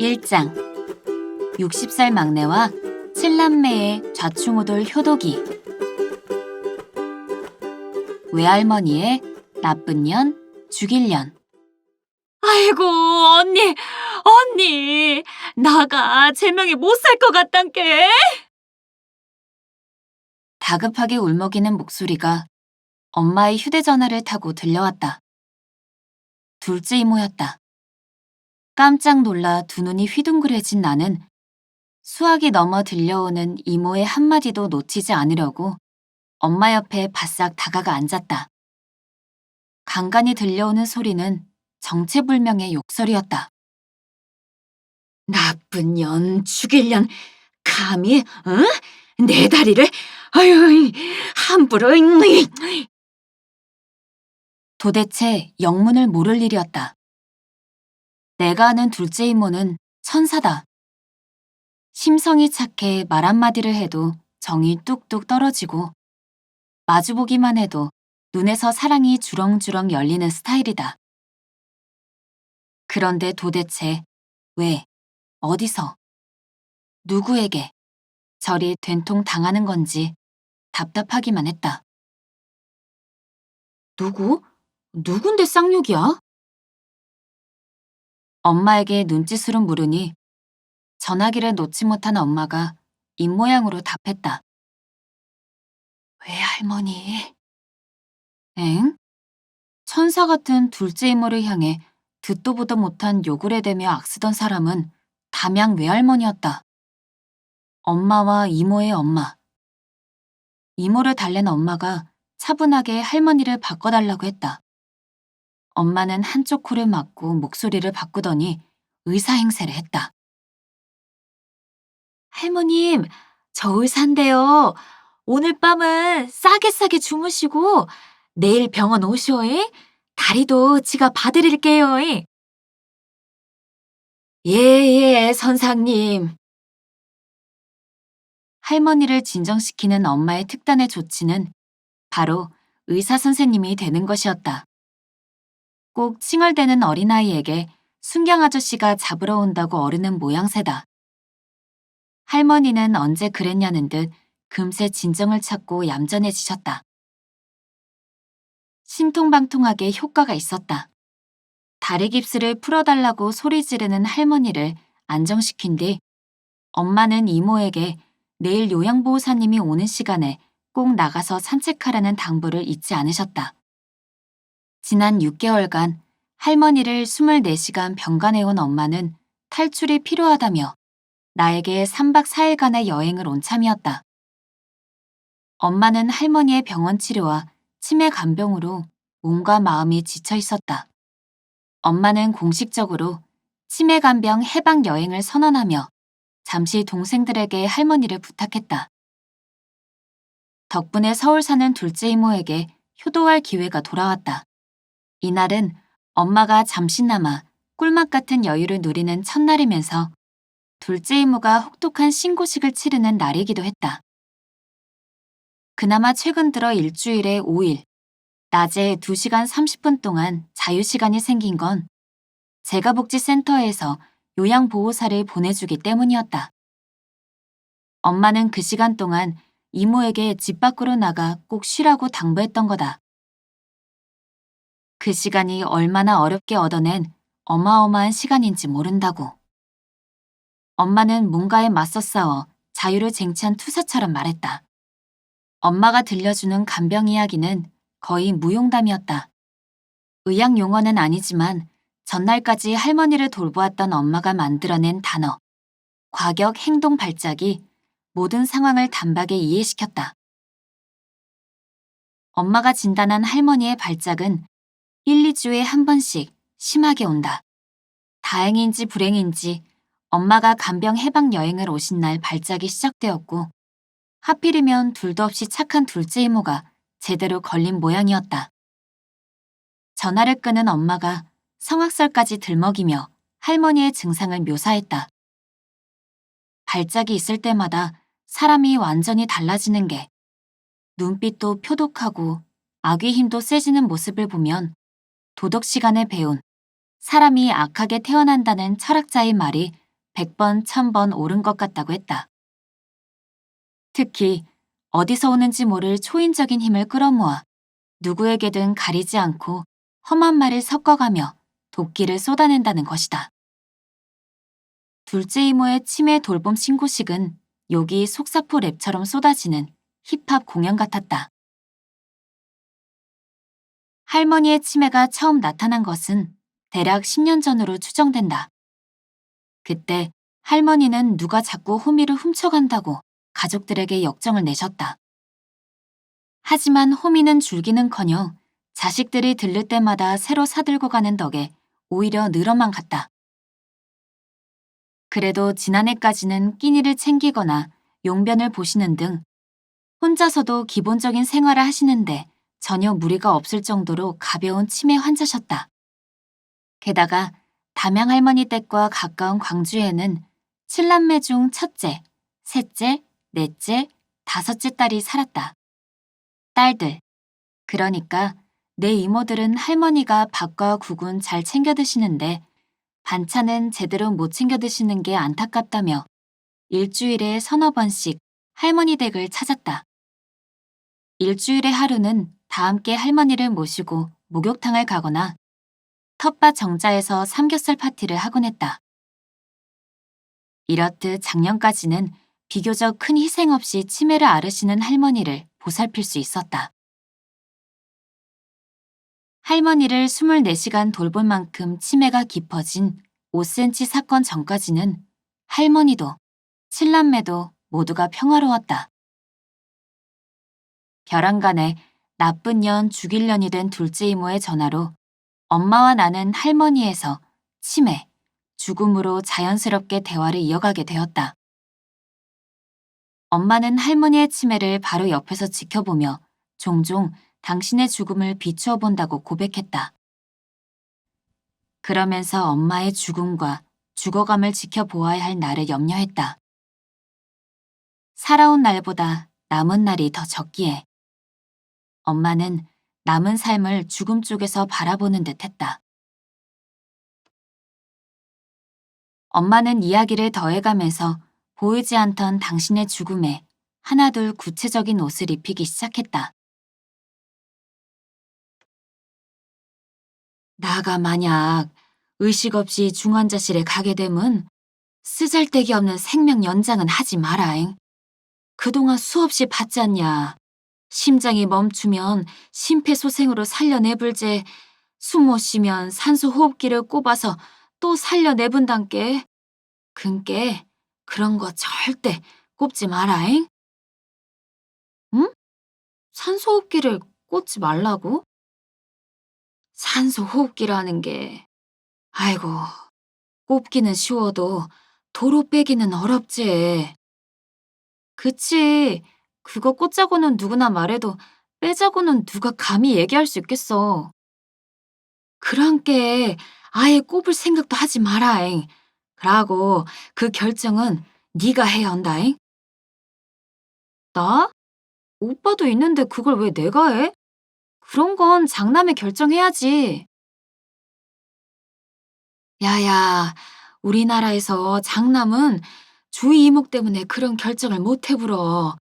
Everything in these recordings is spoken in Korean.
1장 60살 막내와 7남매의 좌충우돌 효도기. 외할머니의 나쁜 년, 죽일 년. 아이고, 언니, 나가 제명에 못 살 것 같단께. 다급하게 울먹이는 목소리가 엄마의 휴대전화를 타고 들려왔다. 둘째 이모였다. 깜짝 놀라 두 눈이 휘둥그레진 나는 수화기 넘어 들려오는 이모의 한마디도 놓치지 않으려고 엄마 옆에 바싹 다가가 앉았다. 간간히 들려오는 소리는 정체불명의 욕설이었다. 나쁜 년, 죽일 년, 감히, 내 다리를, 아유, 함부로, 도대체 영문을 모를 일이었다. 내가 아는 둘째 이모는 천사다. 심성이 착해 말 한마디를 해도 정이 뚝뚝 떨어지고 마주보기만 해도 눈에서 사랑이 주렁주렁 열리는 스타일이다. 그런데 도대체 왜, 어디서, 누구에게 저리 된통 당하는 건지 답답하기만 했다. 누군데 쌍욕이야? 엄마에게 눈짓으로 물으니 전화기를 놓지 못한 엄마가 입모양으로 답했다. 외할머니. 엥? 천사 같은 둘째 이모를 향해 듣도 보도 못한 욕을 해대며 악쓰던 사람은 담양 외할머니였다. 엄마와 이모의 엄마. 이모를 달랜 엄마가 차분하게 할머니를 바꿔달라고 했다. 엄마는 한쪽 코를 막고 목소리를 바꾸더니 의사행세를 했다. 할머님, 저 의사인데요. 오늘 밤은 싸게 주무시고 내일 병원 오쇼잉. 다리도 지가 봐드릴게요. 예, 선상님. 할머니를 진정시키는 엄마의 특단의 조치는 바로 의사 선생님이 되는 것이었다. 꼭 칭얼대는 어린아이에게 순경 아저씨가 잡으러 온다고 어르는 모양새다. 할머니는 언제 그랬냐는 듯 금세 진정을 찾고 얌전해지셨다. 신통방통하게 효과가 있었다. 다리 깁스를 풀어달라고 소리 지르는 할머니를 안정시킨 뒤 엄마는 이모에게 내일 요양보호사님이 오는 시간에 꼭 나가서 산책하라는 당부를 잊지 않으셨다. 지난 6개월간 할머니를 24시간 병간해온 엄마는 탈출이 필요하다며 나에게 3박 4일간의 여행을 온 참이었다. 엄마는 할머니의 병원 치료와 치매 간병으로 몸과 마음이 지쳐 있었다. 엄마는 공식적으로 치매 간병 해방 여행을 선언하며 잠시 동생들에게 할머니를 부탁했다. 덕분에 서울 사는 둘째 이모에게 효도할 기회가 돌아왔다. 이날은 엄마가 잠시나마 꿀맛 같은 여유를 누리는 첫날이면서 둘째 이모가 혹독한 신고식을 치르는 날이기도 했다. 그나마 최근 들어 일주일에 5일, 낮에 2시간 30분 동안 자유시간이 생긴 건 재가복지센터에서 요양보호사를 보내주기 때문이었다. 엄마는 그 시간 동안 이모에게 집 밖으로 나가 꼭 쉬라고 당부했던 거다. 그 시간이 얼마나 어렵게 얻어낸 어마어마한 시간인지 모른다고. 엄마는 뭔가에 맞서 싸워 자유를 쟁취한 투사처럼 말했다. 엄마가 들려주는 간병 이야기는 거의 무용담이었다. 의학 용어는 아니지만 전날까지 할머니를 돌보았던 엄마가 만들어낸 단어, 과격 행동 발작이 모든 상황을 단박에 이해시켰다. 엄마가 진단한 할머니의 발작은 1, 2주에 한 번씩 심하게 온다. 다행인지 불행인지 엄마가 간병 해방 여행을 오신 날 발작이 시작되었고 하필이면 둘도 없이 착한 둘째 이모가 제대로 걸린 모양이었다. 전화를 끄는 엄마가 성악설까지 들먹이며 할머니의 증상을 묘사했다. 발작이 있을 때마다 사람이 완전히 달라지는 게 눈빛도 표독하고 악의 힘도 세지는 모습을 보면 도덕 시간에 배운 사람이 악하게 태어난다는 철학자의 말이 100번, 1000번 옳은 것 같다고 했다. 특히 어디서 오는지 모를 초인적인 힘을 끌어모아 누구에게든 가리지 않고 험한 말을 섞어가며 도끼를 쏟아낸다는 것이다. 둘째 이모의 치매 돌봄 신고식은 욕이 속사포 랩처럼 쏟아지는 힙합 공연 같았다. 할머니의 치매가 처음 나타난 것은 대략 10년 전으로 추정된다. 그때 할머니는 누가 자꾸 호미를 훔쳐간다고 가족들에게 역정을 내셨다. 하지만 호미는 줄기는커녕 자식들이 들를 때마다 새로 사들고 가는 덕에 오히려 늘어만 갔다. 그래도 지난해까지는 끼니를 챙기거나 용변을 보시는 등 혼자서도 기본적인 생활을 하시는데 전혀 무리가 없을 정도로 가벼운 치매 환자셨다. 게다가 담양할머니 댁과 가까운 광주에는 7남매 중 첫째, 셋째, 넷째, 다섯째 딸이 살았다. 딸들, 그러니까 내 이모들은 할머니가 밥과 국은 잘 챙겨 드시는데 반찬은 제대로 못 챙겨 드시는 게 안타깝다며 일주일에 서너 번씩 할머니 댁을 찾았다. 일주일에 하루는 다 함께 할머니를 모시고 목욕탕을 가거나 텃밭 정자에서 삼겹살 파티를 하곤 했다. 이렇듯 작년까지는 비교적 큰 희생 없이 치매를 앓으시는 할머니를 보살필 수 있었다. 할머니를 24시간 돌볼 만큼 치매가 깊어진 5cm 사건 전까지는 할머니도 칠남매도 모두가 평화로웠다. 벼랑간에 나쁜 년 죽일 년이 된 둘째 이모의 전화로 엄마와 나는 할머니에서 치매, 죽음으로 자연스럽게 대화를 이어가게 되었다. 엄마는 할머니의 치매를 바로 옆에서 지켜보며 종종 당신의 죽음을 비추어 본다고 고백했다. 그러면서 엄마의 죽음과 죽어감을 지켜보아야 할 나를 염려했다. 살아온 날보다 남은 날이 더 적기에 엄마는 남은 삶을 죽음 쪽에서 바라보는 듯 했다. 엄마는 이야기를 더해가면서 보이지 않던 당신의 죽음에 하나둘 구체적인 옷을 입히기 시작했다. 나가 만약 의식 없이 중환자실에 가게 되면 쓰잘데기 없는 생명 연장은 하지 마라잉. 그동안 수없이 봤지 않냐. 심장이 멈추면 심폐소생으로 살려내불제, 숨 못 쉬면 산소 호흡기를 꼽아서 또 살려내분단께. 근께 그런 거 절대 꼽지 마라잉. 응? 산소 호흡기를 꽂지 말라고? 산소 호흡기라는 게, 아이고, 꼽기는 쉬워도 도로 빼기는 어렵지. 그치. 그거 꽂자고는 누구나 말해도 빼자고는 누가 감히 얘기할 수 있겠어. 그랑께 아예 꼽을 생각도 하지 마라잉. 그러고 그 결정은 네가 해야 한다잉. 나? 오빠도 있는데 그걸 왜 내가 해? 그런 건 장남이 결정해야지. 야야, 우리나라에서 장남은 주위 이목 때문에 그런 결정을 못 해불어.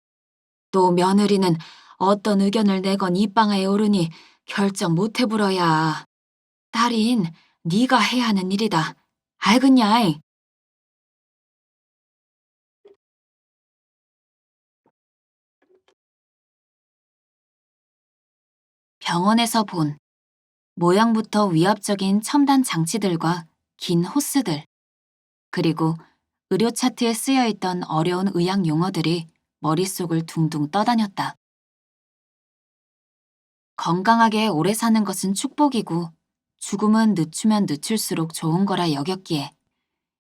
또 며느리는 어떤 의견을 내건 입방아에 오르니 결정 못 해불어야. 딸인 네가 해야 하는 일이다. 알겠냐? 병원에서 본 모양부터 위압적인 첨단 장치들과 긴 호스들, 그리고 의료 차트에 쓰여 있던 어려운 의학 용어들이 머릿속을 둥둥 떠다녔다. 건강하게 오래 사는 것은 축복이고 죽음은 늦추면 늦출수록 좋은 거라 여겼기에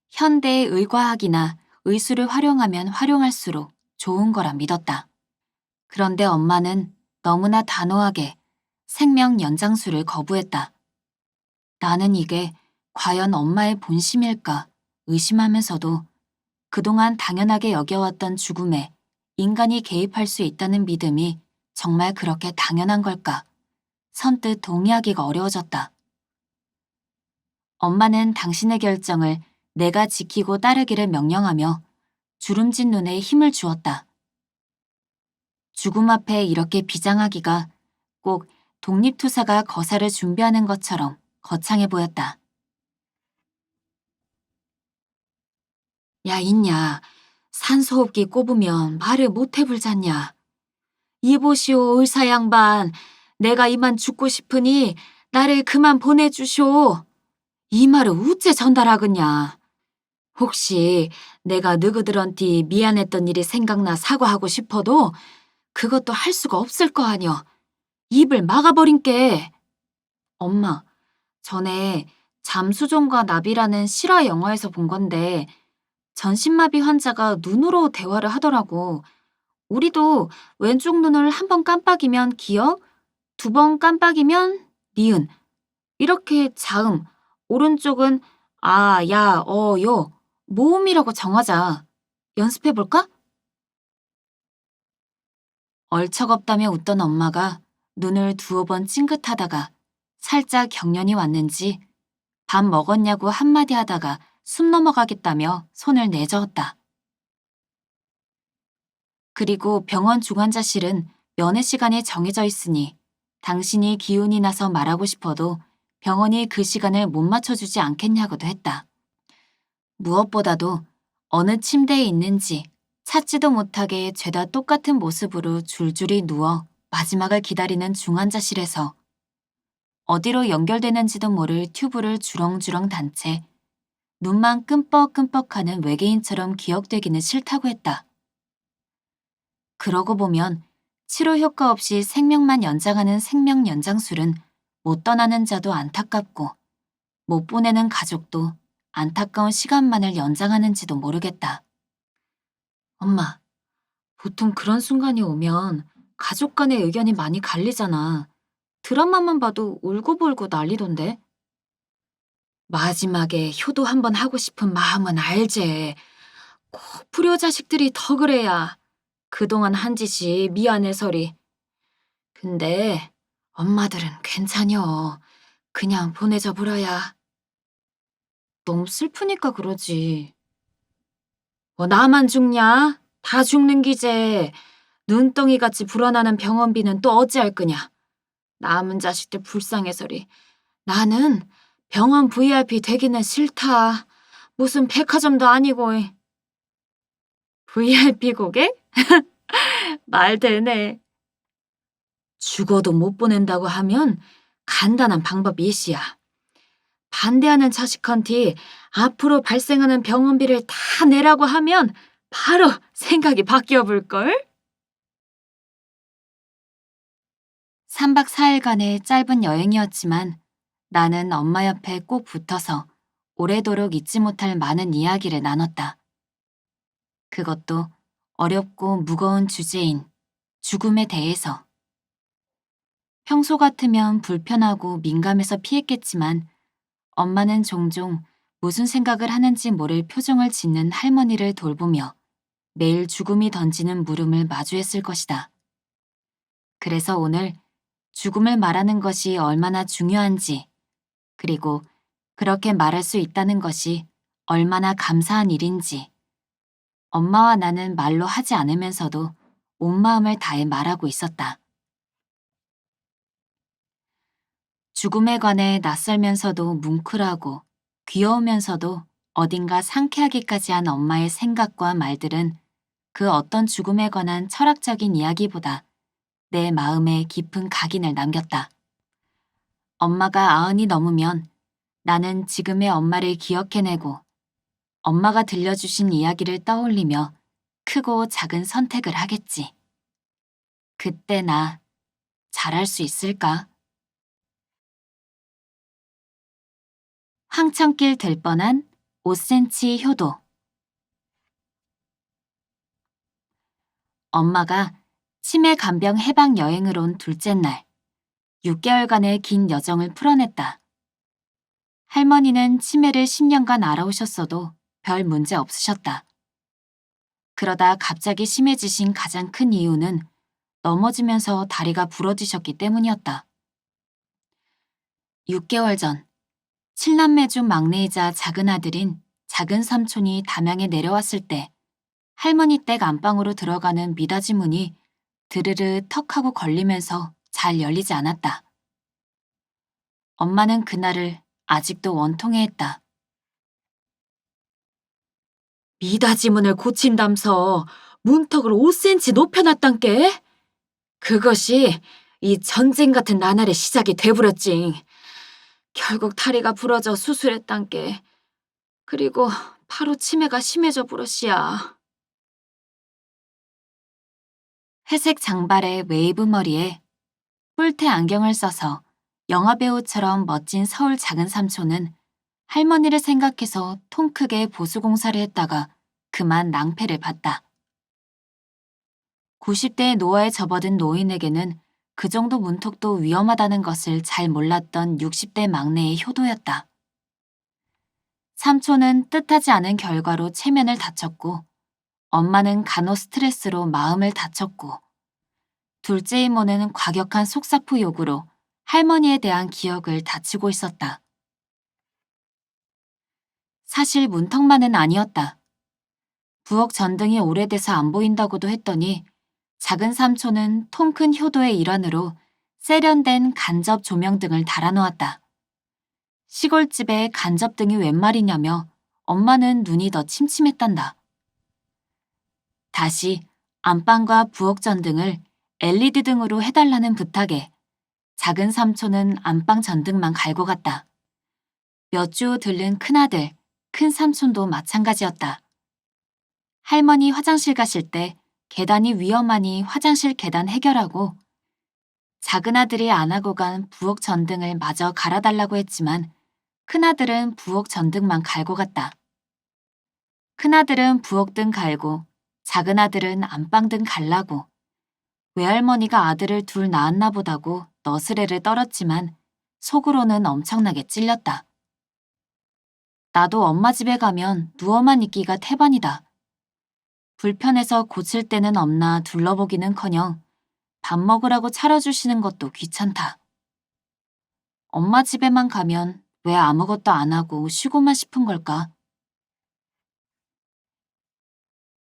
현대의 의과학이나 의술을 활용하면 활용할수록 좋은 거라 믿었다. 그런데 엄마는 너무나 단호하게 생명 연장술을 거부했다. 나는 이게 과연 엄마의 본심일까 의심하면서도 그동안 당연하게 여겨왔던 죽음에 인간이 개입할 수 있다는 믿음이 정말 그렇게 당연한 걸까 선뜻 동의하기가 어려워졌다. 엄마는 당신의 결정을 내가 지키고 따르기를 명령하며 주름진 눈에 힘을 주었다. 죽음 앞에 이렇게 비장하기가 꼭 독립투사가 거사를 준비하는 것처럼 거창해 보였다. 야, 있냐. 산소호흡기 꼽으면 말을 못 해불잖냐. 이보시오, 의사 양반. 내가 이만 죽고 싶으니 나를 그만 보내주시오. 이 말을 우째 전달하겠냐. 혹시 내가 너희들한테 미안했던 일이 생각나 사과하고 싶어도 그것도 할 수가 없을 거 아니여. 입을 막아버린께. 엄마, 전에 잠수종과 나비라는 실화 영화에서 본 건데 전신마비 환자가 눈으로 대화를 하더라고. 우리도 왼쪽 눈을 한 번 깜빡이면 기억, 두 번 깜빡이면 니은. 이렇게 자음, 오른쪽은 아, 야, 요, 모음이라고 정하자. 연습해볼까? 얼척없다며 웃던 엄마가 눈을 두어 번 찡긋하다가 살짝 경련이 왔는지 밥 먹었냐고 한마디 하다가 숨 넘어가겠다며 손을 내저었다. 그리고 병원 중환자실은 면회 시간이 정해져 있으니 당신이 기운이 나서 말하고 싶어도 병원이 그 시간을 못 맞춰주지 않겠냐고도 했다. 무엇보다도 어느 침대에 있는지 찾지도 못하게 죄다 똑같은 모습으로 줄줄이 누워 마지막을 기다리는 중환자실에서 어디로 연결되는지도 모를 튜브를 주렁주렁 단 채 눈만 끔뻑끔뻑하는 외계인처럼 기억되기는 싫다고 했다. 그러고 보면 치료 효과 없이 생명만 연장하는 생명 연장술은 못 떠나는 자도 안타깝고 못 보내는 가족도 안타까운 시간만을 연장하는지도 모르겠다. 엄마, 보통 그런 순간이 오면 가족 간의 의견이 많이 갈리잖아. 드라마만 봐도 울고불고 난리던데. 마지막에 효도 한번 하고 싶은 마음은 알제. 꼭 불효 자식들이 더 그래야. 그동안 한 짓이 미안해서리. 근데 엄마들은 괜찮여. 그냥 보내줘 버려야. 너무 슬프니까 그러지. 나만 죽냐? 다 죽는 기제. 눈덩이같이 불어나는 병원비는 또 어찌할 거냐. 남은 자식들 불쌍해서리. 나는 병원 VIP 되기는 싫다. 무슨 백화점도 아니고. VIP 고객? 말 되네. 죽어도 못 보낸다고 하면 간단한 방법 이시야. 반대하는 자식한테 앞으로 발생하는 병원비를 다 내라고 하면 바로 생각이 바뀌어 볼걸? 3박 4일간의 짧은 여행이었지만 나는 엄마 옆에 꼭 붙어서 오래도록 잊지 못할 많은 이야기를 나눴다. 그것도 어렵고 무거운 주제인 죽음에 대해서. 평소 같으면 불편하고 민감해서 피했겠지만 엄마는 종종 무슨 생각을 하는지 모를 표정을 짓는 할머니를 돌보며 매일 죽음이 던지는 물음을 마주했을 것이다. 그래서 오늘 죽음을 말하는 것이 얼마나 중요한지, 그리고 그렇게 말할 수 있다는 것이 얼마나 감사한 일인지, 엄마와 나는 말로 하지 않으면서도 온 마음을 다해 말하고 있었다. 죽음에 관해 낯설면서도 뭉클하고 귀여우면서도 어딘가 상쾌하기까지 한 엄마의 생각과 말들은 그 어떤 죽음에 관한 철학적인 이야기보다 내 마음에 깊은 각인을 남겼다. 엄마가 90이 넘으면 나는 지금의 엄마를 기억해내고 엄마가 들려주신 이야기를 떠올리며 크고 작은 선택을 하겠지. 그때 나 잘할 수 있을까? 황천길 될 뻔한 5cm 효도. 엄마가 치매 간병 해방 여행을 온 둘째 날, 6개월간의 긴 여정을 풀어냈다. 할머니는 치매를 10년간 알아오셨어도 별 문제 없으셨다. 그러다 갑자기 심해지신 가장 큰 이유는 넘어지면서 다리가 부러지셨기 때문이었다. 6개월 전, 7남매 중 막내이자 작은 아들인 작은 삼촌이 담양에 내려왔을 때 할머니 댁 안방으로 들어가는 미닫이 문이 드르르 턱 하고 걸리면서 잘 열리지 않았다. 엄마는 그날을 아직도 원통해했다. 미닫이 문을 고친담서 문턱을 5cm 높여놨단께? 그것이 이 전쟁 같은 나날의 시작이 돼버렸징. 결국 다리가 부러져 수술했단께. 그리고 바로 치매가 심해져 버렸시야. 회색 장발에 웨이브 머리에 뿔테 안경을 써서 영화배우처럼 멋진 서울 작은 삼촌은 할머니를 생각해서 통 크게 보수공사를 했다가 그만 낭패를 봤다. 90대의 노화에 접어든 노인에게는 그 정도 문턱도 위험하다는 것을 잘 몰랐던 60대 막내의 효도였다. 삼촌은 뜻하지 않은 결과로 체면을 다쳤고 엄마는 간호 스트레스로 마음을 다쳤고 둘째 이모는 과격한 속사포 욕으로 할머니에 대한 기억을 다치고 있었다. 사실 문턱만은 아니었다. 부엌 전등이 오래돼서 안 보인다고도 했더니 작은 삼촌은 통 큰 효도의 일환으로 세련된 간접 조명등을 달아놓았다. 시골집에 간접등이 웬 말이냐며 엄마는 눈이 더 침침했단다. 다시 안방과 부엌 전등을 LED 등으로 해달라는 부탁에 작은 삼촌은 안방 전등만 갈고 갔다. 몇 주 후 들른 큰아들, 큰 삼촌도 마찬가지였다. 할머니 화장실 가실 때 계단이 위험하니 화장실 계단 해결하고 작은아들이 안 하고 간 부엌 전등을 마저 갈아달라고 했지만 큰아들은 부엌 전등만 갈고 갔다. 큰아들은 부엌등 갈고 작은아들은 안방등 갈라고 외할머니가 아들을 둘 낳았나 보다고 너스레를 떨었지만 속으로는 엄청나게 찔렸다. 나도 엄마 집에 가면 누워만 있기가 태반이다. 불편해서 고칠 때는 없나 둘러보기는커녕 밥 먹으라고 차려주시는 것도 귀찮다. 엄마 집에만 가면 왜 아무것도 안 하고 쉬고만 싶은 걸까?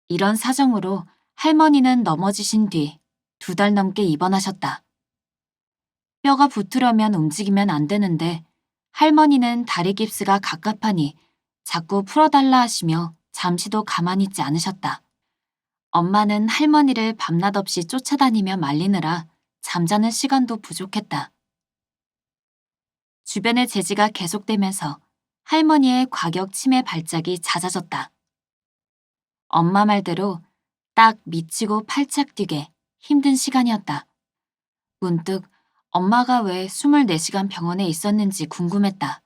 이런 사정으로 할머니는 넘어지신 뒤 2달 넘게 입원하셨다. 뼈가 붙으려면 움직이면 안 되는데 할머니는 다리 깁스가 갑갑하니 자꾸 풀어달라 하시며 잠시도 가만히 있지 않으셨다. 엄마는 할머니를 밤낮 없이 쫓아다니며 말리느라 잠자는 시간도 부족했다. 주변의 제지가 계속되면서 할머니의 과격 치매 발작이 잦아졌다. 엄마 말대로 딱 미치고 팔짝 뛰게 힘든 시간이었다. 문득 엄마가 왜 24시간 병원에 있었는지 궁금했다.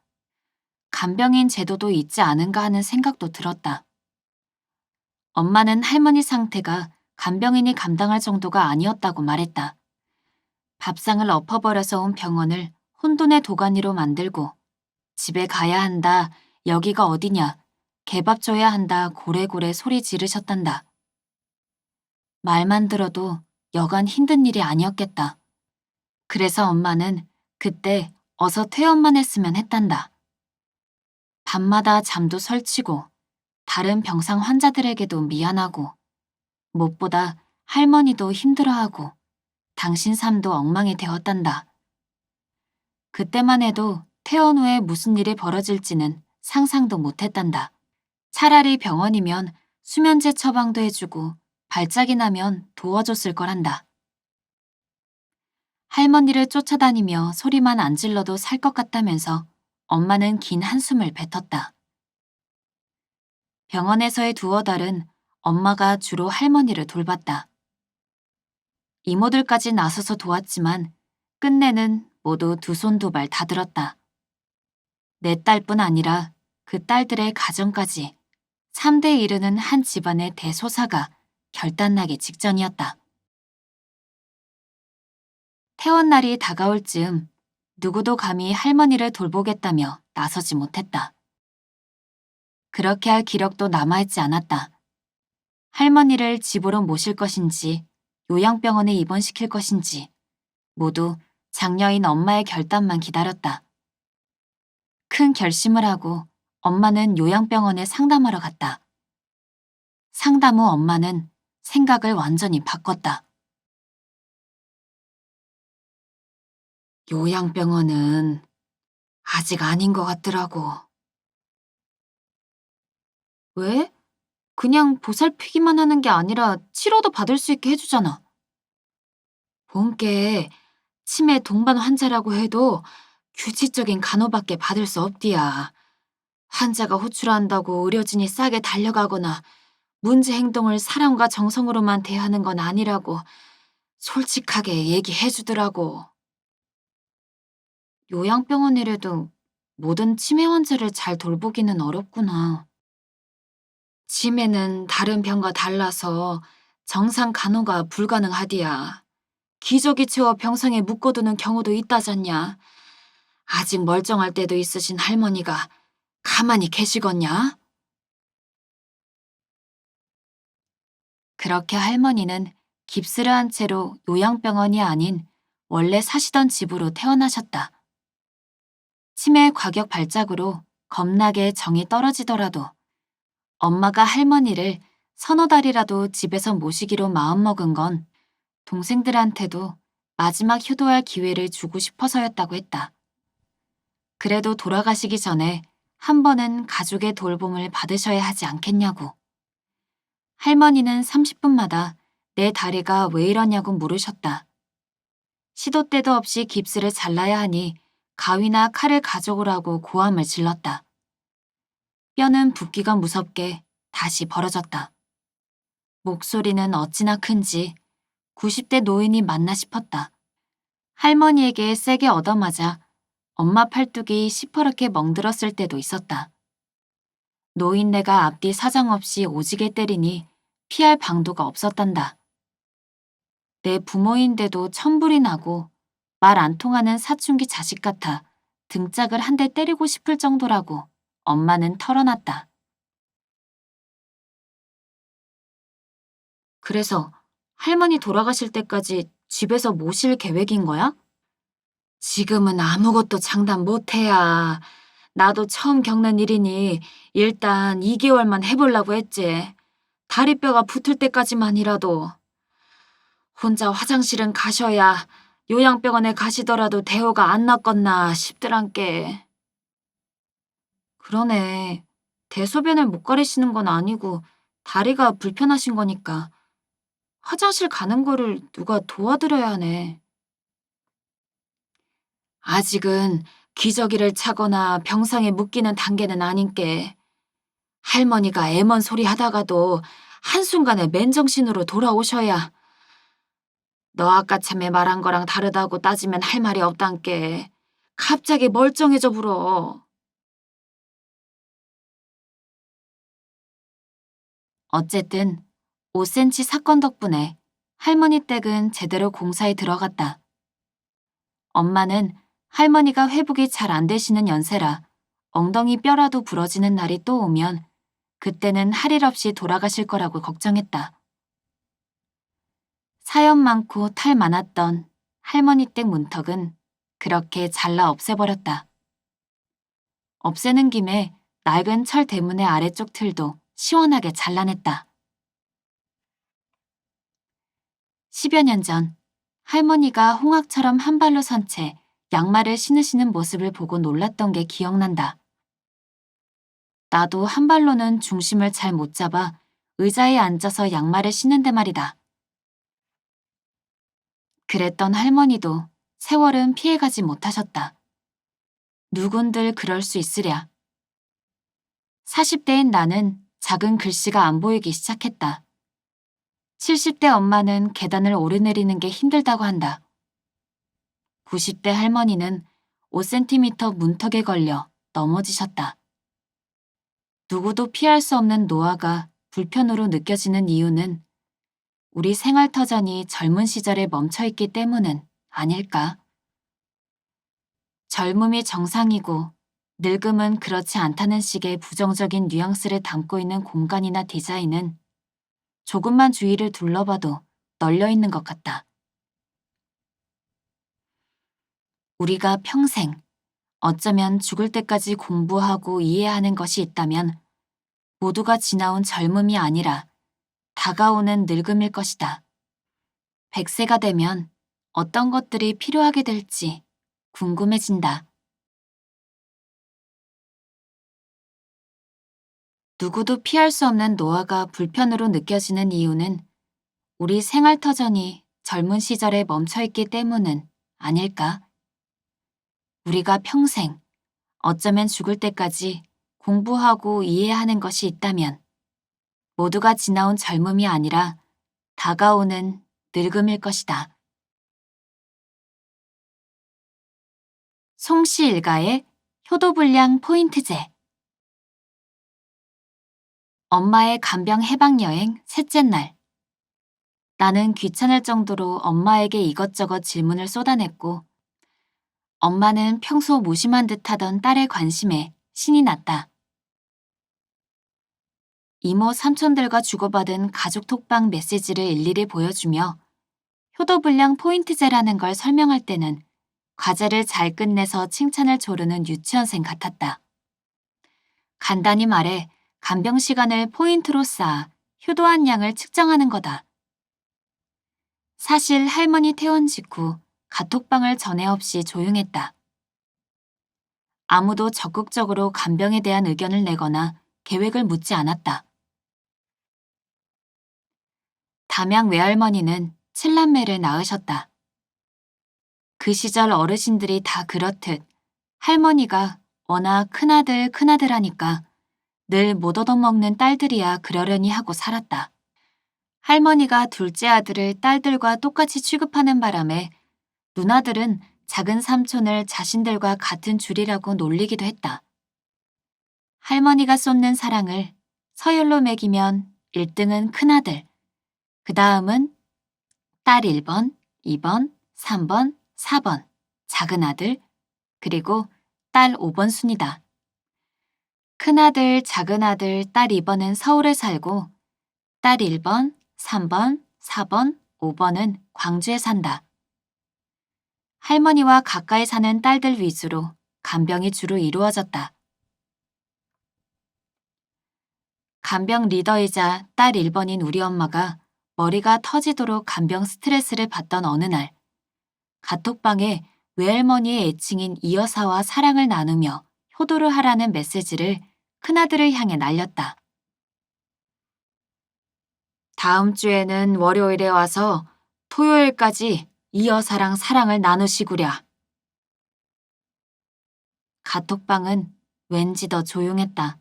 간병인 제도도 있지 않은가 하는 생각도 들었다. 엄마는 할머니 상태가 간병인이 감당할 정도가 아니었다고 말했다. 밥상을 엎어버려서 온 병원을 혼돈의 도가니로 만들고 집에 가야 한다, 여기가 어디냐, 개밥 줘야 한다 고래고래 소리 지르셨단다. 말만 들어도 여간 힘든 일이 아니었겠다. 그래서 엄마는 그때 어서 퇴원만 했으면 했단다. 밤마다 잠도 설치고 다른 병상 환자들에게도 미안하고 무엇보다 할머니도 힘들어하고 당신 삶도 엉망이 되었단다. 그때만 해도 퇴원 후에 무슨 일이 벌어질지는 상상도 못했단다. 차라리 병원이면 수면제 처방도 해주고 발작이 나면 도와줬을 거란다. 할머니를 쫓아다니며 소리만 안 질러도 살 것 같다면서 엄마는 긴 한숨을 뱉었다. 병원에서의 2달은 엄마가 주로 할머니를 돌봤다. 이모들까지 나서서 도왔지만 끝내는 모두 2손 2발 다 들었다. 내 딸뿐 아니라 그 딸들의 가정까지 3대에 이르는 한 집안의 대소사가 결단나기 직전이었다. 퇴원날이 다가올 즈음 누구도 감히 할머니를 돌보겠다며 나서지 못했다. 그렇게 할 기력도 남아있지 않았다. 할머니를 집으로 모실 것인지 요양병원에 입원시킬 것인지 모두 장녀인 엄마의 결단만 기다렸다. 큰 결심을 하고 엄마는 요양병원에 상담하러 갔다. 상담 후 엄마는 생각을 완전히 바꿨다. 요양병원은 아직 아닌 것 같더라고. 왜? 그냥 보살피기만 하는 게 아니라 치료도 받을 수 있게 해주잖아. 본께 치매 동반 환자라고 해도 규칙적인 간호밖에 받을 수 없디야. 환자가 호출한다고 의료진이 싸게 달려가거나 문제 행동을 사랑과 정성으로만 대하는 건 아니라고 솔직하게 얘기해주더라고. 요양병원이라도 모든 치매 환자를 잘 돌보기는 어렵구나. 치매는 다른 병과 달라서 정상 간호가 불가능하디야. 기저귀 채워 병상에 묶어두는 경우도 있다잖냐. 아직 멀쩡할 때도 있으신 할머니가 가만히 계시겠냐? 그렇게 할머니는 깁스를 한 채로 요양병원이 아닌 원래 사시던 집으로 퇴원하셨다. 치매 과격 발작으로 겁나게 정이 떨어지더라도 엄마가 할머니를 서너 달이라도 집에서 모시기로 마음먹은 건 동생들한테도 마지막 효도할 기회를 주고 싶어서였다고 했다. 그래도 돌아가시기 전에 한 번은 가족의 돌봄을 받으셔야 하지 않겠냐고. 할머니는 30분마다 내 다리가 왜 이러냐고 물으셨다. 시도 때도 없이 깁스를 잘라야 하니 가위나 칼을 가져오라고 고함을 질렀다. 뼈는 붓기가 무섭게 다시 벌어졌다. 목소리는 어찌나 큰지 90대 노인이 맞나 싶었다. 할머니에게 세게 얻어맞아 엄마 팔뚝이 시퍼렇게 멍들었을 때도 있었다. 노인네가 앞뒤 사정없이 오지게 때리니 피할 방도가 없었단다. 내 부모인데도 천불이 나고 말 안 통하는 사춘기 자식 같아 등짝을 한 대 때리고 싶을 정도라고 엄마는 털어놨다. 그래서 할머니 돌아가실 때까지 집에서 모실 계획인 거야? 지금은 아무것도 장담 못해야. 나도 처음 겪는 일이니 일단 2개월만 해보려고 했지. 다리뼈가 붙을 때까지만이라도. 혼자 화장실은 가셔야 요양병원에 가시더라도 대호가 안 낫겠나 싶더란께. 그러네. 대소변을 못 가리시는 건 아니고 다리가 불편하신 거니까 화장실 가는 거를 누가 도와드려야 하네. 아직은 기저귀를 차거나 병상에 묶이는 단계는 아닌께. 할머니가 애먼 소리 하다가도 한순간에 맨정신으로 돌아오셔야. 너 아까 참에 말한 거랑 다르다고 따지면 할 말이 없단께. 갑자기 멀쩡해져 불어. 어쨌든 5cm 사건 덕분에 할머니 댁은 제대로 공사에 들어갔다. 엄마는 할머니가 회복이 잘 안 되시는 연세라 엉덩이 뼈라도 부러지는 날이 또 오면 그때는 할 일 없이 돌아가실 거라고 걱정했다. 사연 많고 탈 많았던 할머니 댁 문턱은 그렇게 잘라 없애버렸다. 없애는 김에 낡은 철 대문의 아래쪽 틀도 시원하게 잘라냈다. 10여 년 전 할머니가 홍학처럼 한 발로 선 채 양말을 신으시는 모습을 보고 놀랐던 게 기억난다. 나도 한 발로는 중심을 잘 못 잡아 의자에 앉아서 양말을 신는데 말이다. 그랬던 할머니도 세월은 피해가지 못하셨다. 누군들 그럴 수 있으랴. 40대인 나는 작은 글씨가 안 보이기 시작했다. 70대 엄마는 계단을 오르내리는 게 힘들다고 한다. 90대 할머니는 5cm 문턱에 걸려 넘어지셨다. 누구도 피할 수 없는 노화가 불편으로 느껴지는 이유는 우리 생활터전이 젊은 시절에 멈춰있기 때문은 아닐까? 젊음이 정상이고 늙음은 그렇지 않다는 식의 부정적인 뉘앙스를 담고 있는 공간이나 디자인은 조금만 주위를 둘러봐도 널려 있는 것 같다. 우리가 평생 어쩌면 죽을 때까지 공부하고 이해하는 것이 있다면 모두가 지나온 젊음이 아니라 다가오는 늙음일 것이다. 100세가 되면 어떤 것들이 필요하게 될지 궁금해진다. 누구도 피할 수 없는 노화가 불편으로 느껴지는 이유는 우리 생활터전이 젊은 시절에 멈춰있기 때문은 아닐까? 우리가 평생, 어쩌면 죽을 때까지 공부하고 이해하는 것이 있다면 모두가 지나온 젊음이 아니라 다가오는 늙음일 것이다. 송씨 일가의 효도불량 포인트제. 엄마의 간병 해방 여행 셋째 날. 나는 귀찮을 정도로 엄마에게 이것저것 질문을 쏟아냈고 엄마는 평소 무심한 듯하던 딸의 관심에 신이 났다. 이모 삼촌들과 주고받은 가족 톡방 메시지를 일일이 보여주며 효도불량 포인트제라는 걸 설명할 때는 과제를 잘 끝내서 칭찬을 조르는 유치원생 같았다. 간단히 말해 간병 시간을 포인트로 쌓아 효도한 양을 측정하는 거다. 사실 할머니 퇴원 직후 카톡방을 전에 없이 조용했다. 아무도 적극적으로 간병에 대한 의견을 내거나 계획을 묻지 않았다. 담양 외할머니는 7남매를 낳으셨다. 그 시절 어르신들이 다 그렇듯 할머니가 워낙 큰아들 큰아들 하니까 늘 못 얻어먹는 딸들이야 그러려니 하고 살았다. 할머니가 둘째 아들을 딸들과 똑같이 취급하는 바람에 누나들은 작은 삼촌을 자신들과 같은 줄이라고 놀리기도 했다. 할머니가 쏟는 사랑을 서열로 매기면 1등은 큰아들, 그 다음은 딸 1번, 2번, 3번, 4번, 작은 아들, 그리고 딸 5번 순이다. 큰아들, 작은 아들, 딸 2번은 서울에 살고 딸 1번, 3번, 4번, 5번은 광주에 산다. 할머니와 가까이 사는 딸들 위주로 간병이 주로 이루어졌다. 간병 리더이자 딸 1번인 우리 엄마가 머리가 터지도록 간병 스트레스를 받던 어느 날, 카톡방에 외할머니의 애칭인 이 여사와 사랑을 나누며 효도를 하라는 메시지를 큰아들을 향해 날렸다. 다음 주에는 월요일에 와서 토요일까지 이 여사랑 사랑을 나누시구랴. 카톡방은 왠지 더 조용했다.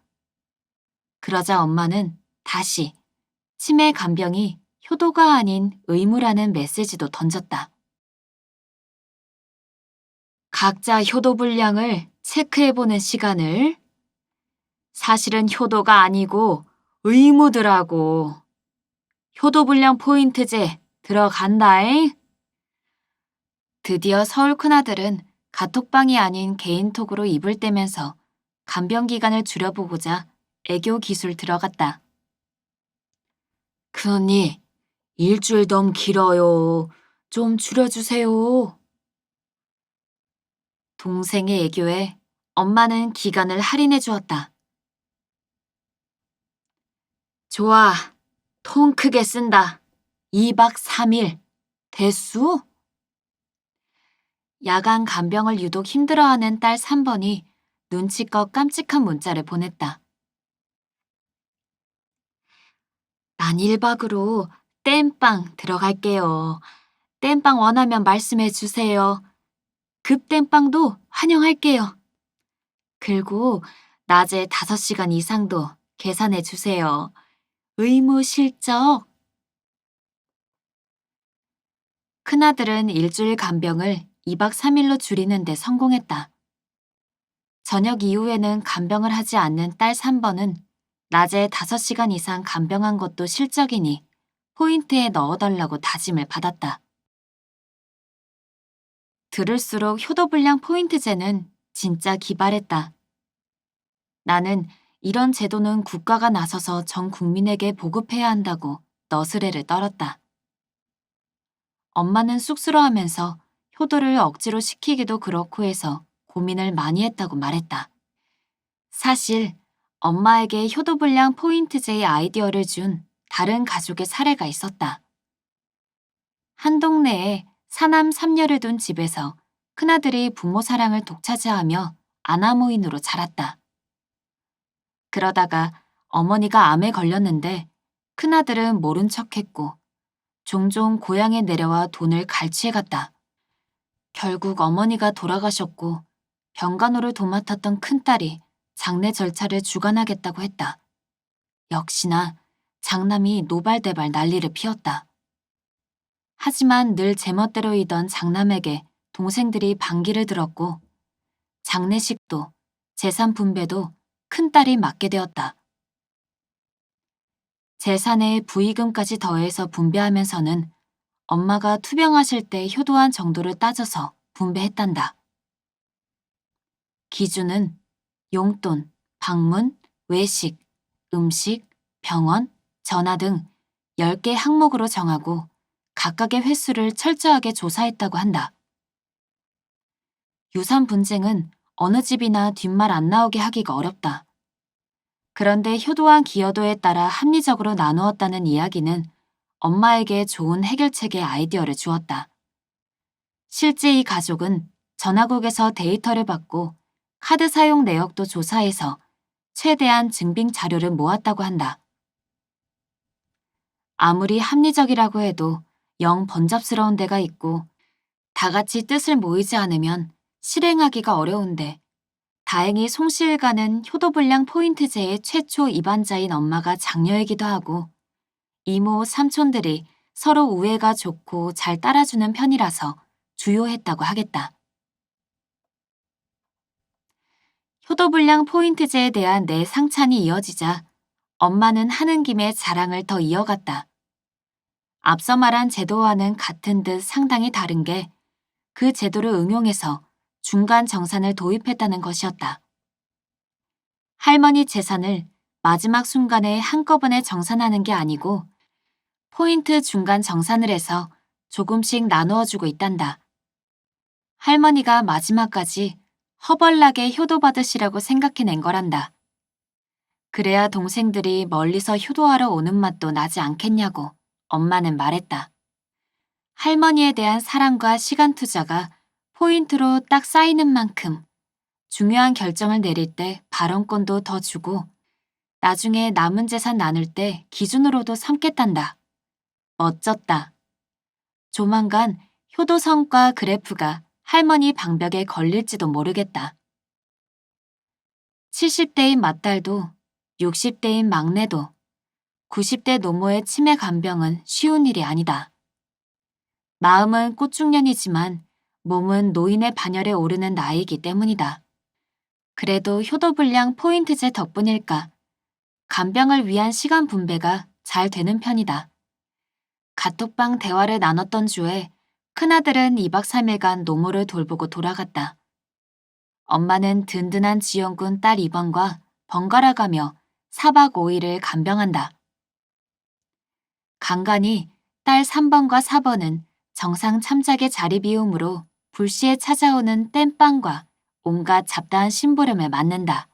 그러자 엄마는 다시 치매 간병이 효도가 아닌 의무라는 메시지도 던졌다. 각자 효도 분량을 체크해보는 시간을 사실은 효도가 아니고 의무더라고. 효도 분량 포인트제 들어간다잉. 드디어 서울 큰아들은 카톡방이 아닌 개인톡으로 입을 떼면서 간병 기간을 줄여보고자 애교 기술 들어갔다. 큰언니, 일주일 너무 길어요. 좀 줄여주세요. 동생의 애교에 엄마는 기간을 할인해 주었다. 좋아, 통 크게 쓴다. 2박 3일. 됐수? 야간 간병을 유독 힘들어하는 딸 3번이 눈치껏 깜찍한 문자를 보냈다. 난 1박으로 땜빵 들어갈게요. 땜빵 원하면 말씀해 주세요. 급땜빵도 환영할게요. 그리고 낮에 5시간 이상도 계산해 주세요. 의무 실적. 큰아들은 일주일 간병을 2박 3일로 줄이는 데 성공했다. 저녁 이후에는 간병을 하지 않는 딸 3번은 낮에 5시간 이상 간병한 것도 실적이니 포인트에 넣어달라고 다짐을 받았다. 들을수록 효도불량 포인트제는 진짜 기발했다. 나는 이런 제도는 국가가 나서서 전 국민에게 보급해야 한다고 너스레를 떨었다. 엄마는 쑥스러워하면서 효도를 억지로 시키기도 그렇고 해서 고민을 많이 했다고 말했다. 사실 엄마에게 효도불량 포인트제의 아이디어를 준 다른 가족의 사례가 있었다. 한 동네에 사남 삼녀를 둔 집에서 큰아들이 부모 사랑을 독차지하며 아나무인으로 자랐다. 그러다가 어머니가 암에 걸렸는데 큰아들은 모른 척했고 종종 고향에 내려와 돈을 갈취해갔다. 결국 어머니가 돌아가셨고 병간호를 도맡았던 큰딸이 장례 절차를 주관하겠다고 했다. 역시나 장남이 노발대발 난리를 피웠다. 하지만 늘 제멋대로이던 장남에게 동생들이 반기를 들었고 장례식도 재산 분배도 큰딸이 맡게 되었다. 재산에 부의금까지 더해서 분배하면서는 엄마가 투병하실 때 효도한 정도를 따져서 분배했단다. 기준은 용돈, 방문, 외식, 음식, 병원, 전화 등 10개 항목으로 정하고 각각의 횟수를 철저하게 조사했다고 한다. 유산 분쟁은 어느 집이나 뒷말 안 나오게 하기가 어렵다. 그런데 효도한 기여도에 따라 합리적으로 나누었다는 이야기는 엄마에게 좋은 해결책의 아이디어를 주었다. 실제 이 가족은 전화국에서 데이터를 받고 카드 사용 내역도 조사해서 최대한 증빙 자료를 모았다고 한다. 아무리 합리적이라고 해도 영 번잡스러운 데가 있고 다 같이 뜻을 모이지 않으면 실행하기가 어려운데 다행히 송씨일가는 효도불량 포인트제의 최초 입안자인 엄마가 장녀이기도 하고 이모, 삼촌들이 서로 우애가 좋고 잘 따라주는 편이라서 주요했다고 하겠다. 효도불량 포인트제에 대한 내 상찬이 이어지자 엄마는 하는 김에 자랑을 더 이어갔다. 앞서 말한 제도와는 같은 듯 상당히 다른 게 그 제도를 응용해서 중간 정산을 도입했다는 것이었다. 할머니 재산을 마지막 순간에 한꺼번에 정산하는 게 아니고 포인트 중간 정산을 해서 조금씩 나누어주고 있단다. 할머니가 마지막까지 허벌나게 효도받으시라고 생각해낸 거란다. 그래야 동생들이 멀리서 효도하러 오는 맛도 나지 않겠냐고 엄마는 말했다. 할머니에 대한 사랑과 시간 투자가 포인트로 딱 쌓이는 만큼 중요한 결정을 내릴 때 발언권도 더 주고 나중에 남은 재산 나눌 때 기준으로도 삼겠단다. 멋졌다. 조만간 효도 성과 그래프가 할머니 방벽에 걸릴지도 모르겠다. 70대인 맏딸도 60대인 막내도 90대 노모의 치매 간병은 쉬운 일이 아니다. 마음은 꽃중년이지만 몸은 노인의 반열에 오르는 나이이기 때문이다. 그래도 효도불량 포인트제 덕분일까 간병을 위한 시간 분배가 잘 되는 편이다. 카톡방 대화를 나눴던 주에 큰아들은 2박 3일간 노모를 돌보고 돌아갔다. 엄마는 든든한 지원군 딸 2번과 번갈아 가며 4박 5일을 간병한다. 간간히 딸 3번과 4번은 정상 참작의 자리 비움으로 불시에 찾아오는 땜빵과 온갖 잡다한 심부름을 맡는다.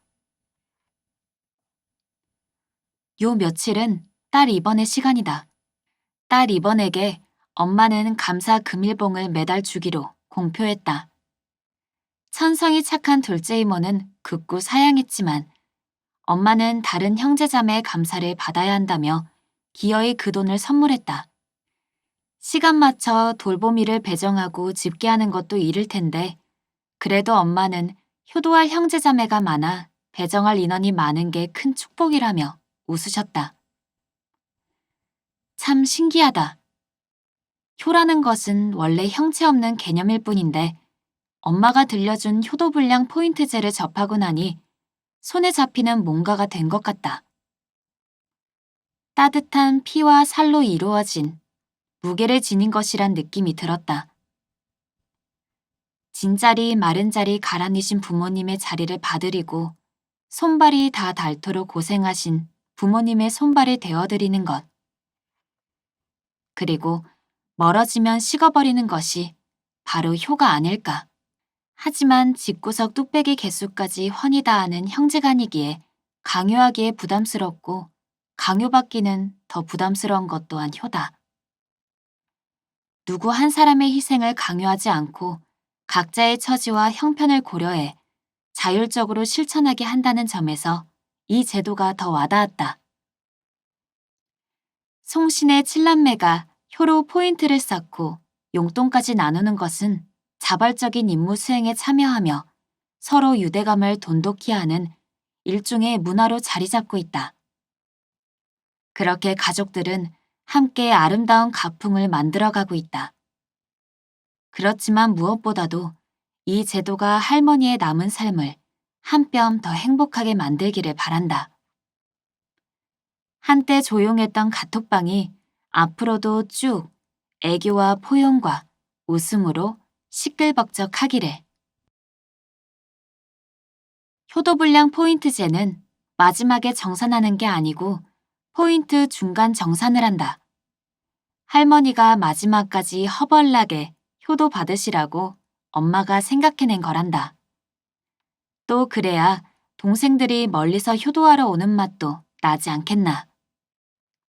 요 며칠은 딸 2번의 시간이다. 딸 2번에게 엄마는 감사 금일봉을 매달 주기로 공표했다. 천성이 착한 둘째 이모는 극구 사양했지만 엄마는 다른 형제자매의 감사를 받아야 한다며 기어이 그 돈을 선물했다. 시간 맞춰 돌보미를 배정하고 집계하는 것도 일일 텐데 그래도 엄마는 효도할 형제자매가 많아 배정할 인원이 많은 게 큰 축복이라며 웃으셨다. 참 신기하다. 효라는 것은 원래 형체 없는 개념일 뿐인데 엄마가 들려준 효도불량 포인트제를 접하고 나니 손에 잡히는 뭔가가 된 것 같다. 따뜻한 피와 살로 이루어진 무게를 지닌 것이란 느낌이 들었다. 진자리 마른 자리 가라니신 부모님의 자리를 봐드리고 손발이 다 닳도록 고생하신 부모님의 손발이 되어드리는 것. 그리고 멀어지면 식어버리는 것이 바로 효가 아닐까. 하지만 집구석 뚝배기 개수까지 훤히 다 아는 형제간이기에 강요하기에 부담스럽고 강요받기는 더 부담스러운 것 또한 효다. 누구 한 사람의 희생을 강요하지 않고 각자의 처지와 형편을 고려해 자율적으로 실천하게 한다는 점에서 이 제도가 더 와닿았다. 송신의 칠남매가 효로 포인트를 쌓고 용돈까지 나누는 것은 자발적인 임무 수행에 참여하며 서로 유대감을 돈독히 하는 일종의 문화로 자리 잡고 있다. 그렇게 가족들은 함께 아름다운 가풍을 만들어가고 있다. 그렇지만 무엇보다도 이 제도가 할머니의 남은 삶을 한 뼘 더 행복하게 만들기를 바란다. 한때 조용했던 카톡방이 앞으로도 쭉 애교와 포용과 웃음으로 시끌벅적하기를. 효도불량 포인트제는 마지막에 정산하는 게 아니고 포인트 중간 정산을 한다. 할머니가 마지막까지 허벌나게 효도 받으시라고 엄마가 생각해낸 거란다. 또 그래야 동생들이 멀리서 효도하러 오는 맛도 나지 않겠나.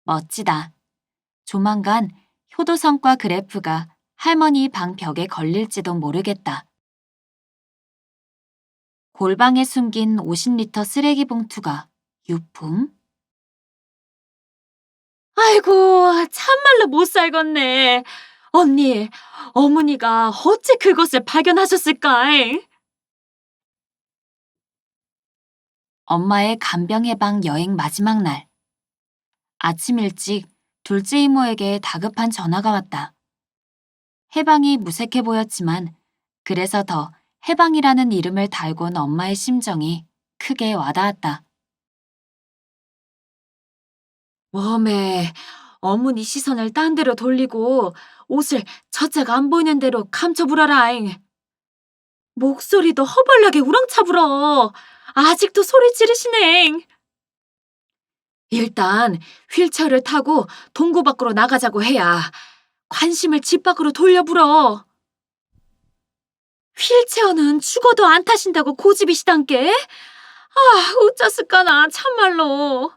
멋지다. 조만간 효도 성과 그래프가 할머니 방 벽에 걸릴지도 모르겠다. 골방에 숨긴 50리터 쓰레기 봉투가 유품? 아이고, 참말로 못 살겠네. 언니, 어머니가 어찌 그것을 발견하셨을까? 엄마의 간병 해방 여행 마지막 날. 아침 일찍 둘째 이모에게 다급한 전화가 왔다. 해방이 무색해 보였지만 그래서 더 해방이라는 이름을 달고 온 엄마의 심정이 크게 와닿았다. 웜에 어머니 시선을 딴 데로 돌리고 옷을 저자가 안 보이는 대로 감춰불어라잉. 목소리도 허벌나게 우렁차불어. 아직도 소리 지르시넹. 일단 휠체어를 타고 동구 밖으로 나가자고 해야 관심을 집 밖으로 돌려불어. 휠체어는 죽어도 안 타신다고 고집이시단께? 어쩌을까나 참말로.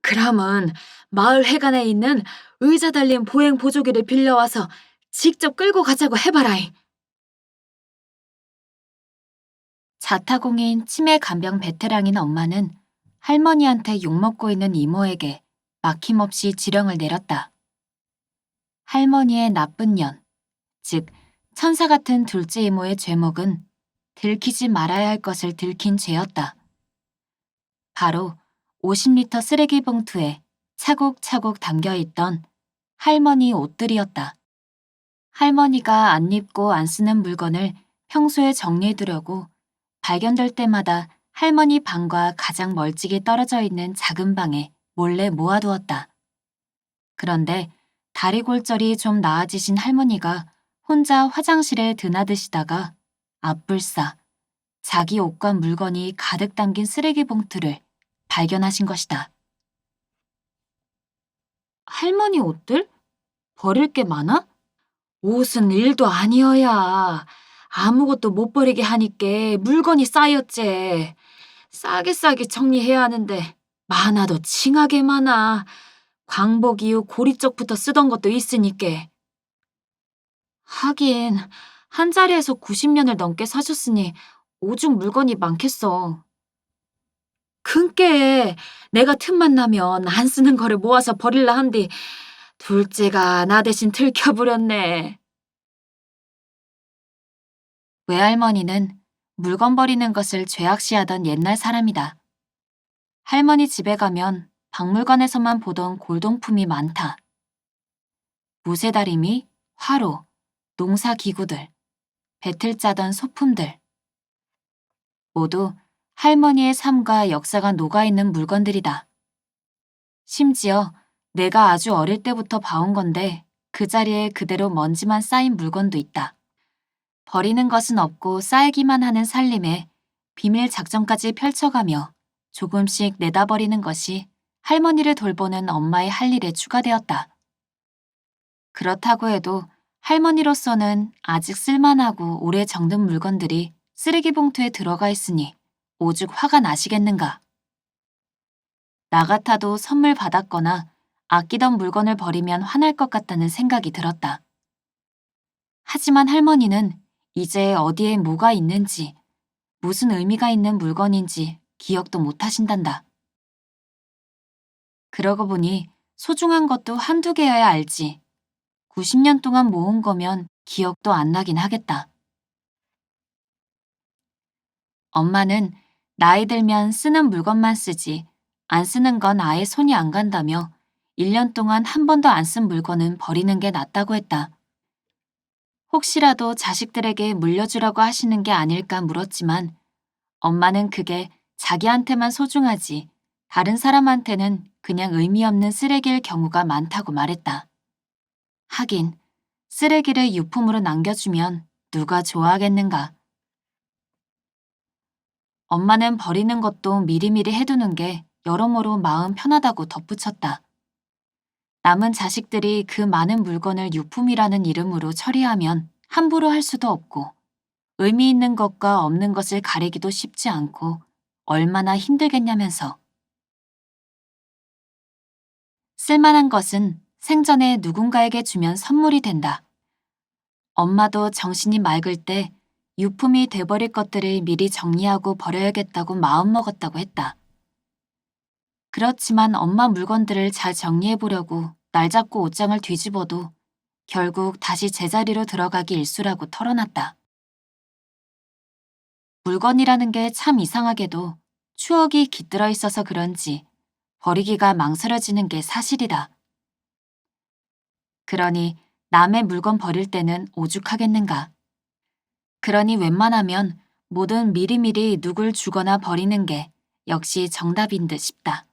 그럼은 마을 회관에 있는 의자 달린 보행 보조기를 빌려와서 직접 끌고 가자고 해봐라잉. 자타공인 치매 간병 베테랑인 엄마는 할머니한테 욕먹고 있는 이모에게 막힘없이 지령을 내렸다. 할머니의 나쁜 년, 즉 천사 같은 둘째 이모의 죄목은 들키지 말아야 할 것을 들킨 죄였다. 바로 50리터 쓰레기 봉투에 차곡차곡 담겨있던 할머니 옷들이었다. 할머니가 안 입고 안 쓰는 물건을 평소에 정리해두려고 발견될 때마다 할머니 방과 가장 멀찍이 떨어져 있는 작은 방에 몰래 모아두었다. 그런데 다리 골절이 좀 나아지신 할머니가 혼자 화장실에 드나드시다가 앞불싸 자기 옷과 물건이 가득 담긴 쓰레기 봉투를 발견하신 것이다. 할머니 옷들? 버릴 게 많아? 옷은 일도 아니어야. 아무것도 못 버리게 하니께 물건이 쌓였제. 싸게 정리해야 하는데 많아도 칭하게 많아. 광복 이후 고리 쪽부터 쓰던 것도 있으니께. 하긴 한 자리에서 90년을 넘게 사셨으니 오죽 물건이 많겠어. 큰께 내가 틈만 나면 안 쓰는 거를 모아서 버릴라 한디 둘째가 나 대신 들켜버렸네. 외할머니는 물건 버리는 것을 죄악시하던 옛날 사람이다. 할머니 집에 가면 박물관에서만 보던 골동품이 많다. 무쇠다리미, 화로, 농사기구들, 배틀 짜던 소품들. 모두 할머니의 삶과 역사가 녹아있는 물건들이다. 심지어 내가 아주 어릴 때부터 봐온 건데 그 자리에 그대로 먼지만 쌓인 물건도 있다. 버리는 것은 없고 쌓이기만 하는 살림에 비밀 작전까지 펼쳐가며 조금씩 내다버리는 것이 할머니를 돌보는 엄마의 할 일에 추가되었다. 그렇다고 해도 할머니로서는 아직 쓸만하고 오래 정든 물건들이 쓰레기 봉투에 들어가 있으니 오죽 화가 나시겠는가. 나 같아도 선물 받았거나 아끼던 물건을 버리면 화날 것 같다는 생각이 들었다. 하지만 할머니는 이제 어디에 뭐가 있는지, 무슨 의미가 있는 물건인지 기억도 못 하신단다. 그러고 보니 소중한 것도 한두 개여야 알지. 90년 동안 모은 거면 기억도 안 나긴 하겠다. 엄마는 나이 들면 쓰는 물건만 쓰지 안 쓰는 건 아예 손이 안 간다며 1년 동안 한 번도 안 쓴 물건은 버리는 게 낫다고 했다. 혹시라도 자식들에게 물려주라고 하시는 게 아닐까 물었지만 엄마는 그게 자기한테만 소중하지 다른 사람한테는 그냥 의미 없는 쓰레기일 경우가 많다고 말했다. 하긴 쓰레기를 유품으로 남겨주면 누가 좋아하겠는가. 엄마는 버리는 것도 미리미리 해두는 게 여러모로 마음 편하다고 덧붙였다. 남은 자식들이 그 많은 물건을 유품이라는 이름으로 처리하면 함부로 할 수도 없고 의미 있는 것과 없는 것을 가리기도 쉽지 않고 얼마나 힘들겠냐면서. 쓸만한 것은 생전에 누군가에게 주면 선물이 된다. 엄마도 정신이 맑을 때 유품이 돼버릴 것들을 미리 정리하고 버려야겠다고 마음먹었다고 했다. 그렇지만 엄마 물건들을 잘 정리해보려고 날 잡고 옷장을 뒤집어도 결국 다시 제자리로 들어가기 일쑤라고 털어놨다. 물건이라는 게 참 이상하게도 추억이 깃들어 있어서 그런지 버리기가 망설여지는 게 사실이다. 그러니 남의 물건 버릴 때는 오죽하겠는가. 그러니 웬만하면 뭐든 미리미리 누굴 주거나 버리는 게 역시 정답인 듯 싶다.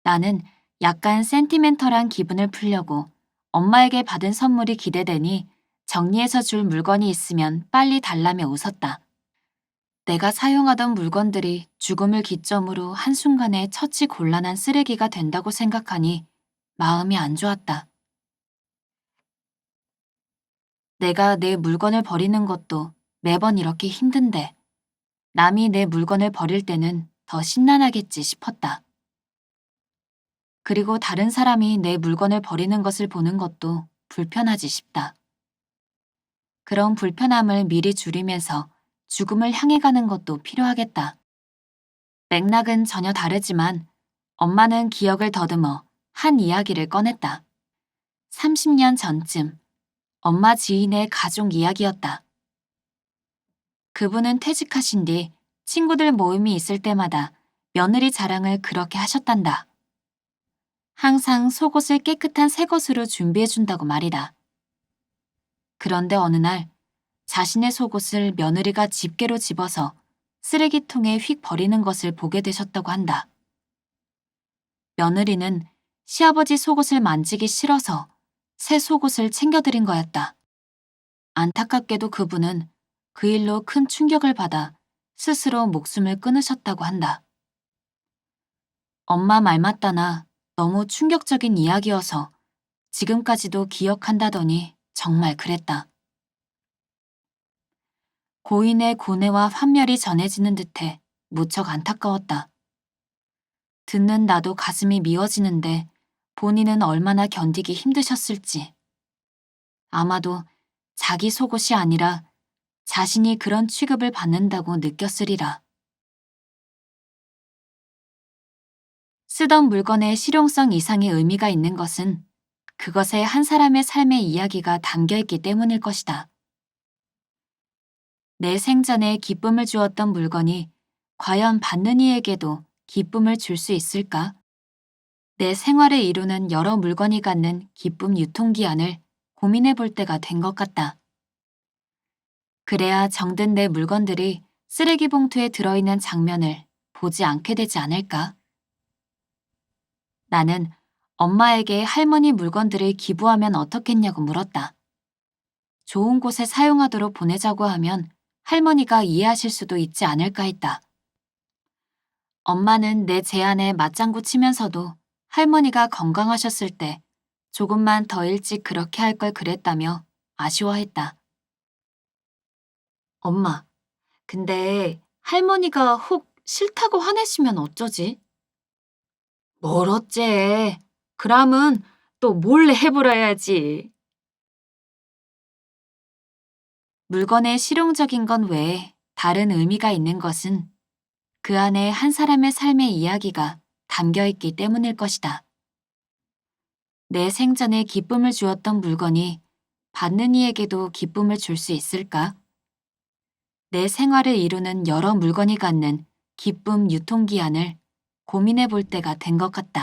나는 약간 센티멘털한 기분을 풀려고 엄마에게 받은 선물이 기대되니 정리해서 줄 물건이 있으면 빨리 달라며 웃었다. 내가 사용하던 물건들이 죽음을 기점으로 한순간에 처치 곤란한 쓰레기가 된다고 생각하니 마음이 안 좋았다. 내가 내 물건을 버리는 것도 매번 이렇게 힘든데 남이 내 물건을 버릴 때는 더 신난하겠지 싶었다. 그리고 다른 사람이 내 물건을 버리는 것을 보는 것도 불편하지 싶다. 그런 불편함을 미리 줄이면서 죽음을 향해 가는 것도 필요하겠다. 맥락은 전혀 다르지만 엄마는 기억을 더듬어 한 이야기를 꺼냈다. 30년 전쯤 엄마 지인의 가족 이야기였다. 그분은 퇴직하신 뒤 친구들 모임이 있을 때마다 며느리 자랑을 그렇게 하셨단다. 항상 속옷을 깨끗한 새 것으로 준비해준다고 말이다. 그런데 어느 날 자신의 속옷을 며느리가 집게로 집어서 쓰레기통에 휙 버리는 것을 보게 되셨다고 한다. 며느리는 시아버지 속옷을 만지기 싫어서 새 속옷을 챙겨드린 거였다. 안타깝게도 그분은 그 일로 큰 충격을 받아 스스로 목숨을 끊으셨다고 한다. 엄마 말 맞다나 너무 충격적인 이야기여서 지금까지도 기억한다더니 정말 그랬다. 고인의 고뇌와 환멸이 전해지는 듯해 무척 안타까웠다. 듣는 나도 가슴이 미어지는데 본인은 얼마나 견디기 힘드셨을지. 아마도 자기 속옷이 아니라 자신이 그런 취급을 받는다고 느꼈으리라. 쓰던 물건의 실용성 이상의 의미가 있는 것은 그것에 한 사람의 삶의 이야기가 담겨있기 때문일 것이다. 내 생전에 기쁨을 주었던 물건이 과연 받는 이에게도 기쁨을 줄 수 있을까? 내 생활을 이루는 여러 물건이 갖는 기쁨 유통기한을 고민해 볼 때가 된 것 같다. 그래야 정든 내 물건들이 쓰레기 봉투에 들어있는 장면을 보지 않게 되지 않을까? 나는 엄마에게 할머니 물건들을 기부하면 어떻겠냐고 물었다. 좋은 곳에 사용하도록 보내자고 하면 할머니가 이해하실 수도 있지 않을까 했다. 엄마는 내 제안에 맞장구 치면서도 할머니가 건강하셨을 때 조금만 더 일찍 그렇게 할 걸 그랬다며 아쉬워했다. 엄마, 근데 할머니가 혹 싫다고 화내시면 어쩌지? 뭘 어째. 그람은 또 몰래 해보라야지. 물건의 실용적인 건 외에 다른 의미가 있는 것은 그 안에 한 사람의 삶의 이야기가 담겨 있기 때문일 것이다. 내 생전에 기쁨을 주었던 물건이 받는 이에게도 기쁨을 줄 수 있을까? 내 생활을 이루는 여러 물건이 갖는 기쁨 유통기한을 고민해 볼 때가 된 것 같다.